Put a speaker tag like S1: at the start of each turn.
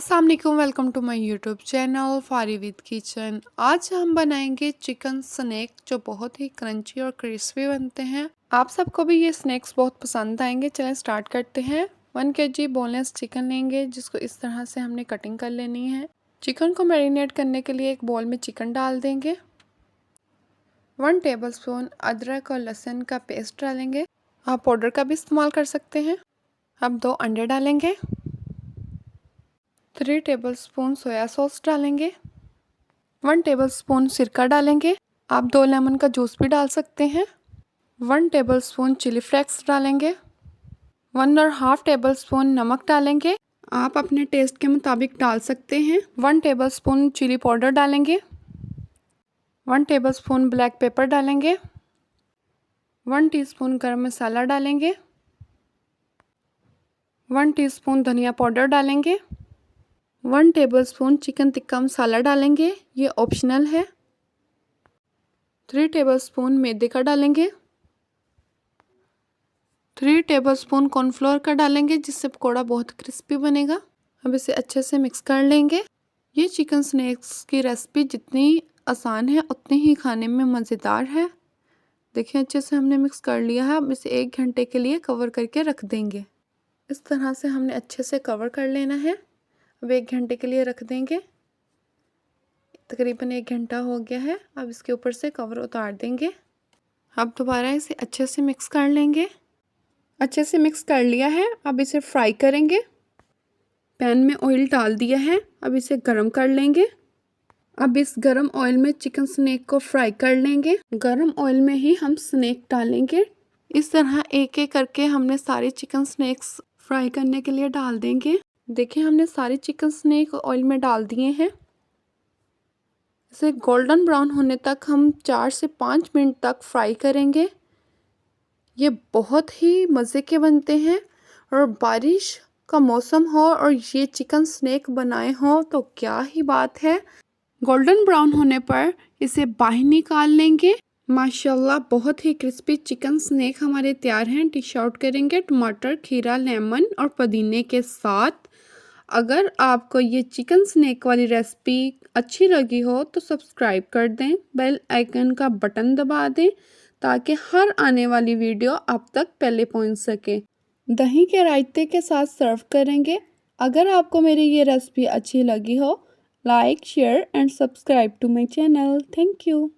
S1: अस्सलाम वालेकुम, welcome to my YouTube channel Fari with kitchen. आज हम बनाएंगे चिकन स्नैक जो बहुत ही क्रंची और क्रिस्पी बनते हैं। आप सबको भी ये स्नैक्स बहुत पसंद आएंगे। चलें स्टार्ट करते हैं। 1 kg बोनलेस चिकन लेंगे जिसको इस तरह से हमने कटिंग कर लेनी है। चिकन को मैरिनेट करने के लिए एक बोल में चिकन डाल देंगे। 1 टेबलस्पून अदरक और लहसुन का पेस्ट डालेंगे। आप पाउडर का भी इस्तेमाल कर सकते हैं। अब 2 अंडे डालेंगे। 3 टेबलस्पून सोया सॉस डालेंगे। 1 टेबलस्पून सिरका डालेंगे। आप 2 लेमन का जूस भी डाल सकते हैं। 1 टेबलस्पून चिली फ्लेक्स डालेंगे। 1.5 टेबलस्पून नमक डालेंगे। आप अपने टेस्ट के मुताबिक डाल सकते हैं। 1 टेबलस्पून चिली पाउडर डालेंगे। 1 टेबलस्पून ब्लैक पेपर डालेंगे। 1 टीस्पून गरम मसाला डालेंगे। 1 टीस्पून धनिया पाउडर डालेंगे। 1 टेबलस्पून चिकन टिक्का मसाला डालेंगे, ये ऑप्शनल है। 3 टेबलस्पून मैदे का डालेंगे। 3 टेबलस्पून कॉर्नफ्लोर का डालेंगे जिससे पकौड़ा बहुत क्रिस्पी बनेगा। अब इसे अच्छे से मिक्स कर लेंगे। ये चिकन स्नैक्स की रेसिपी जितनी आसान है उतनी ही खाने में मज़ेदार है। देखिए अच्छे से हमने मिक्स कर लिया है। अब इसे 1 घंटे के लिए कवर करके रख देंगे। इस तरह से हमने अच्छे से कवर कर लेना है। अब 1 घंटे के लिए रख देंगे। तकरीबन 1 घंटा हो गया है। अब इसके ऊपर से कवर उतार देंगे। अब दोबारा इसे अच्छे से मिक्स कर लेंगे। अच्छे से मिक्स कर लिया है। अब इसे फ्राई करेंगे। पैन में ऑयल डाल दिया है। अब इसे गरम कर लेंगे। अब इस गरम ऑयल में चिकन स्नैक को फ्राई कर लेंगे। गरम ऑयल में ही हम स्नैक डालेंगे। इस तरह एक एक करके हमने सारी चिकन स्नैक्स फ्राई करने के लिए डाल देंगे। देखिए हमने सारे चिकन स्नैक ऑयल में डाल दिए हैं। इसे गोल्डन ब्राउन होने तक हम 4 से 5 मिनट तक फ्राई करेंगे। ये बहुत ही मज़े के बनते हैं और बारिश का मौसम हो और ये चिकन स्नैक बनाए हो तो क्या ही बात है। गोल्डन ब्राउन होने पर इसे बाहर निकाल लेंगे। माशाल्लाह बहुत ही क्रिस्पी चिकन स्नैक हमारे तैयार हैं। डिश आउट करेंगे टमाटर, खीरा, लेमन और पुदीने के साथ। अगर आपको ये चिकन स्नैक वाली रेसिपी अच्छी लगी हो तो सब्सक्राइब कर दें, बेल आइकन का बटन दबा दें ताकि हर आने वाली वीडियो आप तक पहले पहुंच सके। दही के रायते के साथ सर्व करेंगे। अगर आपको मेरी ये रेसिपी अच्छी लगी हो, like, share and subscribe to my channel. Thank you.